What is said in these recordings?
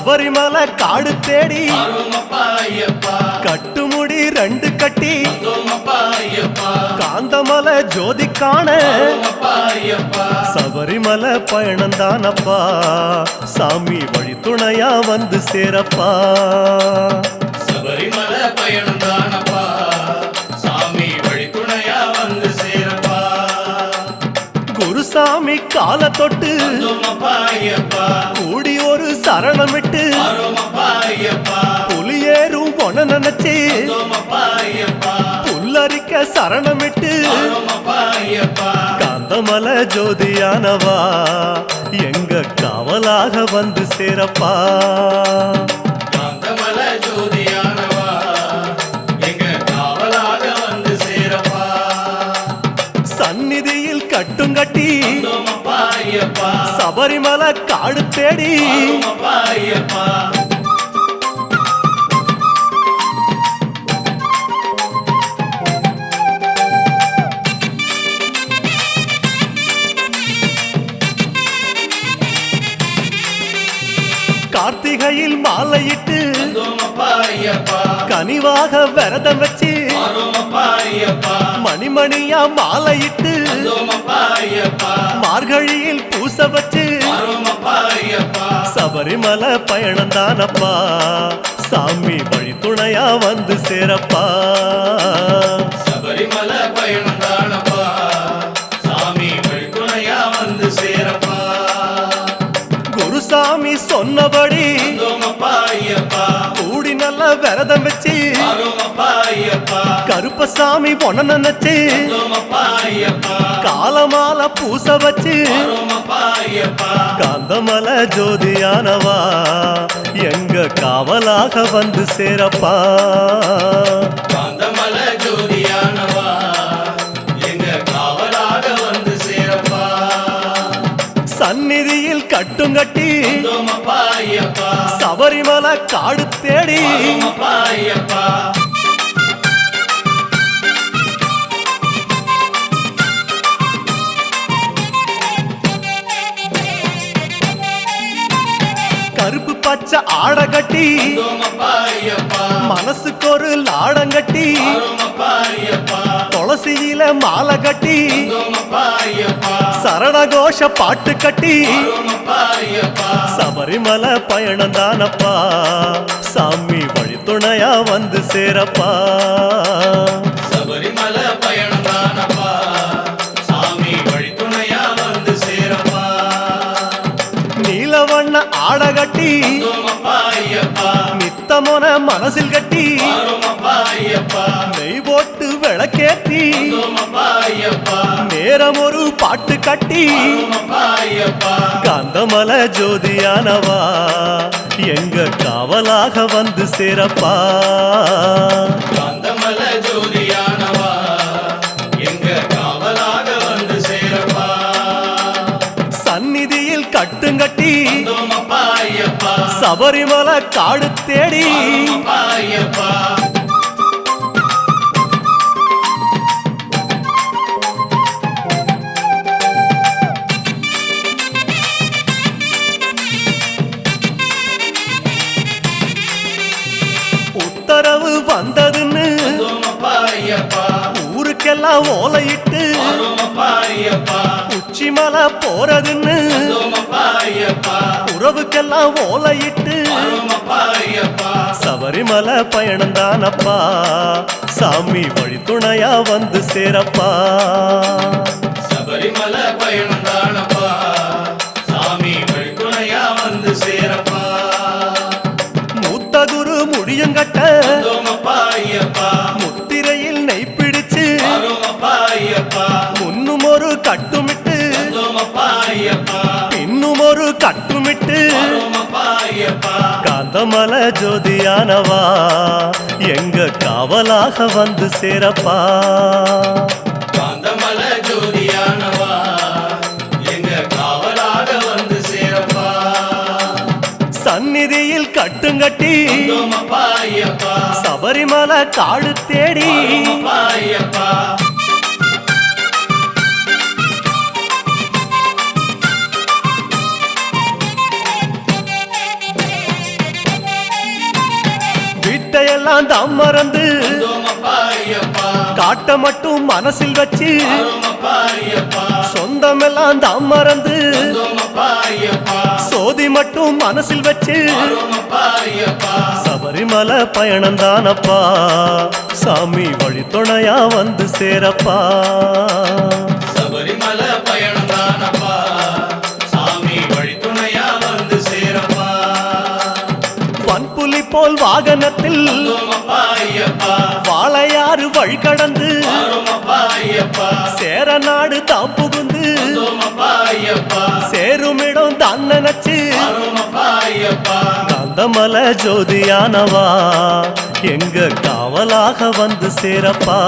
சபரிமலை காடு தேடி ஐயப்பா கட்டுமுடி 2 கட்டி ஐயப்பா காந்தமலை ஜோதி காண ஐயப்பா சபரிமலை பயணந்தானப்பா சாமி வழி துணையா வந்து சேரப்பா சபரிமலை பயணந்தானப்பா சாமி வழி துணையா வந்து சேரப்பா குருசாமி கால தொட்டு ஐயப்பா கூடி ஒரு சரணமிட்டு ஐயப்பா புலியேறும் பொன நினைச்சு ஐயப்பா புல்லரிக்க சரணமிட்டு ஐயப்பா காந்தமலை ஜோதியானவா எங்க காவலாக வந்து சேரப்பா காந்தமலை ஜோதியானவா எங்க காவலாக வந்து சேரப்பா சந்நிதியில் கட்டுங்கட்டி ஐயப்பா சபரிமலை காடு தேடி ஐயப்பா கார்த்திகையில் மாலையிட்டு ஐயப்பா கனிவாக விரதம் வச்சு ஐயப்பா மணிமணியா மாலையிட்டு ஐயப்பா மார்கழியில் பூச வச்சு ஐயப்பா சபரிமலை பயணந்தானப்பா சாமி வழி துணையா வந்து சேரப்பா சபரிமலை பயணந்தானப்பா சாமி வழி துணையா வந்து சேரப்பா குருசாமி சொன்னபடி ஐயப்பா கூடி நல்ல விரதம் வச்சு ஐயப்பா கருப்பசாமி பொண்ண நினைச்சு ஐயப்பா காலமால பூச வச்சு ஐயப்பா காந்தமலை ஜோதியானவா எங்க காவலாக வந்து சேரப்பா காந்தமலை ஜோதியானவா எங்க காவலாக வந்து சேரப்பா சந்நிதியில் கட்டுங்கட்டி ஐயப்பா சபரிமலை காடு தேடி ஐயப்பா கருப்பு பச்சை ஆட கட்டி ஐயப்பா மனசுக்கு ஒரு லாடங்கட்டி ஐயப்பா துளசியில மாலை கட்டி ஐயப்பா சரணகோஷ பாட்டு கட்டி ஐயப்பா சபரிமலை பயணந்தானப்பா சாமி வழி துணையா வந்து சேரப்பா சபரிமலை பயணந்தானப்பா சாமி வழி துணையா வந்து சேரப்பா நீலவண்ண ஆட கட்டி ஐயப்பா நித்தமோன மனசில் கட்டி ஐயப்பா நெய் போட்டு விளக்கேத்தி ஐயப்பா நேரம் ஒரு பாட்டு கட்டி ஐயப்பா காந்தமலை ஜோதியானவா எங்க காவலாக வந்து சேரப்பா காந்தமலை ஜோதியானவா எங்க காவலாக வந்து சேரப்பா சந்நிதியில் கட்டுங்கட்டி ஐயப்பா சபரிமலை காடு தேடி ஐயப்பா உத்தரவு வந்ததுன்னு ஐயப்பா ஊருக்கெல்லாம் ஓலையிட்டு ஐயப்பா உச்சிமலை போறதுன்னு ஐயப்பா உறவுக்கெல்லாம் ஓலையிட்டு ஐயப்பா சபரிமலை பயணந்தானப்பா சாமி வழி துணையா வந்து சேரப்பா சபரிமலை பயணந்தானப்பா சாமி வழி துணையா வந்து சேரப்பா மூத்த குரு முடியுங்கட்ட ஐயப்பா முத்திரையில் நெய் பிடிச்சு ஐயப்பா முன்னும் ஒரு கட்டுமிட்டு ஐயப்பா பின்னும் ஒரு கட்டுமிட்டு ஐயப்பா காந்தமலை ஜோதியானவா எங்க காவலாக வந்து சேரப்பா காந்தமலை ஜோதியானவா எங்க காவலாக வந்து சேரப்பா சந்நிதியில் கட்டுங்கட்டி ஐயப்பா சபரிமலை காடு தேடி ஐயப்பா எல்லாம் தான் மறந்து வந்தோமப்பா ஐயப்பா காட்ட மட்டும் மனசில் வச்சு வரோமப்பா ஐயப்பா சொந்தமெல்லாம் தான் மறந்து வந்தோமப்பா ஐயப்பா சோதி மட்டும் மனசில் வச்சு வரோமப்பா ஐயப்பா சபரிமலை பயணம் தானப்பா சாமி வழித்துணையா வந்து சேரப்பா சபரிமலை பயணம் தானப்பா சாமி வழித்துணையா வந்து சேரப்பா வன்புலி போல் வாகனத்தில் வந்தோமப்பா ஐயப்பா வாழையாறு வழி கடந்து வரோமப்பா ஐயப்பா சேர நாடு தாம் புகுந்து வந்தோமப்பா ஐயப்பா சேருமிடம் தான் நினைச்சு வரோமப்பா ஐயப்பா காந்தமலை ஜோதியானவா எங்க காவலாக வந்து சேரப்பா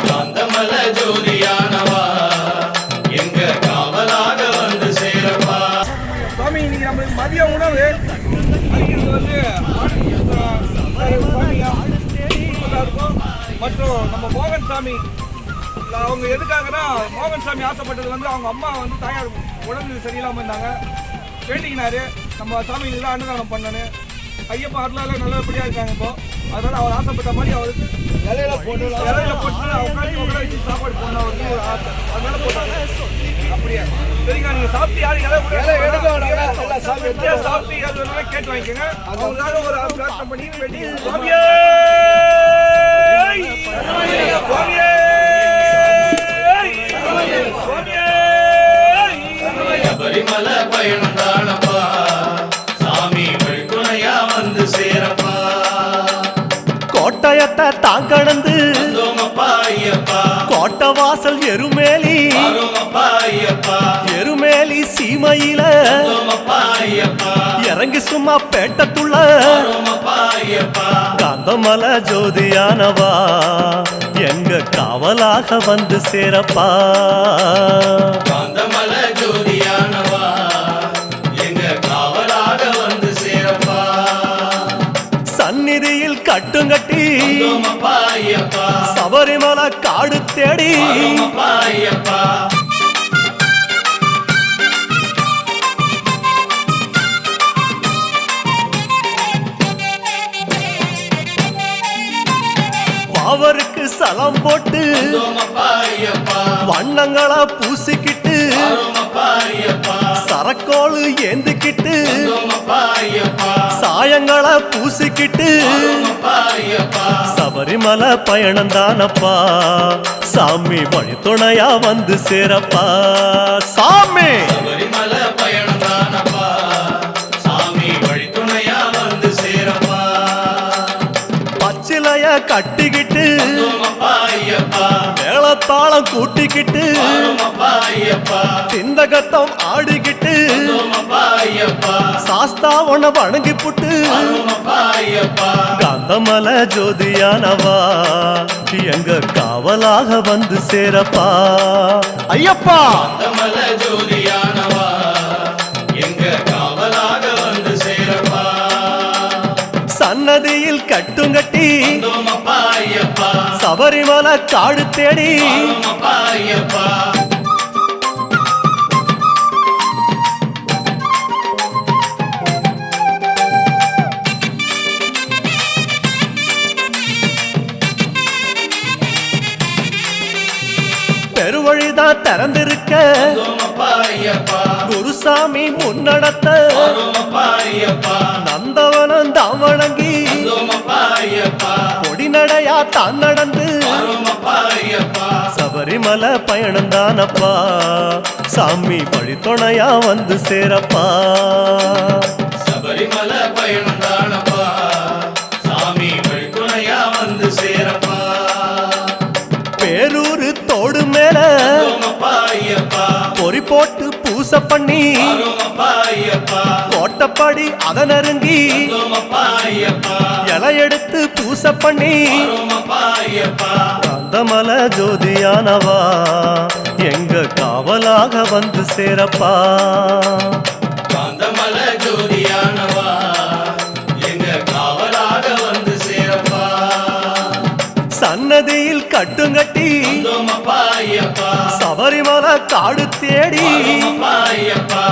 காந்தமலை ஜோதியானவா எங்க காவலாக வந்து சேரப்பா சுவாமி இன்னைக்கு நம்மளுக்கு மதிய உணவு அளிக்கிறது வந்து இருக்கும் மற்றும் நம்ம மோகன் சாமி அவங்க எதுக்காகனா மோகன் சாமி ஆசைப்பட்டது வந்து அவங்க அம்மா வந்து தாயார் உடம்பு சரியில்லாமல் இருந்தாங்க வேண்டிக்கினாரு நம்ம சாமிக்கு தான் அன்னதானம் பண்ணணும் ஐயப்பா அருளால நல்லபடியாக இருக்காங்க இப்போ அதனால அவர் ஆசைப்பட்ட மாதிரி அவருக்கு இலையில போட்டு உட்காந்து வச்சு சாப்பாடு போடணும் அவருக்கு ஒரு ஆசை அதனால போட்டாங்க அப்படியா சரிங்க நீங்க சாப்பிட்டு யாரும் இலை சாப்பிட்டு அது ஒரு கேட்டு வாங்கிக்கோங்க அவங்களால ஒரு பிரார்த்தனை பண்ணி வேண்டி சுவாமியே சுவாமியே சுவாமியே சபரிமலை பயணம் தானப்பா சாமி வழித்துணையா வந்து சேரப்பா கோட்டயத்தை தான் கடந்து வந்தோமப்பா ஐயப்பா கோட்டை வாசல் எருமேலி வரோமப்பா ஐயப்பா எருமேலி சீமையில வந்தோமப்பா ஐயப்பா இறங்கி சும்மா பேட்டத்துள்ள வரோமப்பா ஐயப்பா காந்தமலை ஜோதியானவா எங்க காவலாக வந்து சேரப்பா காந்தமலை ஜோதியானவா எங்க காவலாக வந்து சேரப்பா சந்நிதியில் கட்டுங்கட்டி வந்தோமப்பா ஐயப்பா சபரிமலை காடு தேடி வரோமப்பா ஐயப்பா அவருக்கு சலம் போட்டு வந்தோமப்பா ஐயப்பா வண்ணங்களா பூசிக்கிட்டு வரோமப்பா ஐயப்பா சரக்கோளு ஏந்திக்கிட்டு வந்தோமப்பா ஐயப்பா சாயங்களா பூசிக்கிட்டு வரோமப்பா ஐயப்பா சபரிமலை பயணம் தானப்பா சாமி வழித்துணையா வந்து சேரப்பா சாமி சபரிமலை பயணம் தானப்பா சாமி வழித்துணையா வந்து சேரப்பா பச்சிலைய கட்டிக்கிட்டு வந்தோமப்பா ஐயப்பா மேளத்தாளம் கூட்டிக்கிட்டு வரோமப்பா ஐயப்பா சிந்தகத்தம் ஆடிக்கிட்டு வந்தோமப்பா ஐயப்பா சாஸ்தா உன வணங்கி புட்டு வரோமப்பா ஐயப்பா காந்தமலை ஜோதியானவா எங்க காவலாக வந்து சேரப்பா ஐயப்பா காந்தமலை ஜோதியானவா எங்க காவலாக வந்து சேரப்பா சன்னதியில் கட்டுங்கட்டி வந்தோமப்பா ஐயப்பா சபரிமலை காடு தேடி வரோமப்பா ஐயப்பா பெருவழிதான் திறந்திருக்க வந்தோமப்பா ஐயப்பா குருசாமி முன்னடத்த வரோமப்பா ஐயப்பா நந்தவனம் தான் வணங்கி வந்தோமப்பா ஐயப்பா பொடிநடையா தான் நடந்து வரோமப்பா ஐயப்பா சபரிமலை பயணம் தானப்பா சாமி வழித்துணையா வந்து சேரப்பா சபரிமலை பயணம் தானப்பா சாமி வழித்துணையா வந்து சேரப்பா பேரூரு தோடு மேல வந்தோமப்பா ஐயப்பா பொறி போட்டு பூசை பண்ணி வரோமப்பா ஐயப்பா கோட்டப்படி அத நெருங்கி வந்தோமப்பா ஐயப்பா இலை எடுத்து பூசை பண்ணி வரோமப்பா ஐயப்பா காந்தமலை ஜோதியானவா எங்க காவலாக வந்து சேரப்பா காந்தமலை ஜோதியானவா எங்க காவலாக வந்து சேரப்பா சன்னதியில் கட்டுங்கட்டி வந்தோமப்பா ஐயப்பா சபரிமலை காடு தேடி வரோமப்பா ஐயப்பா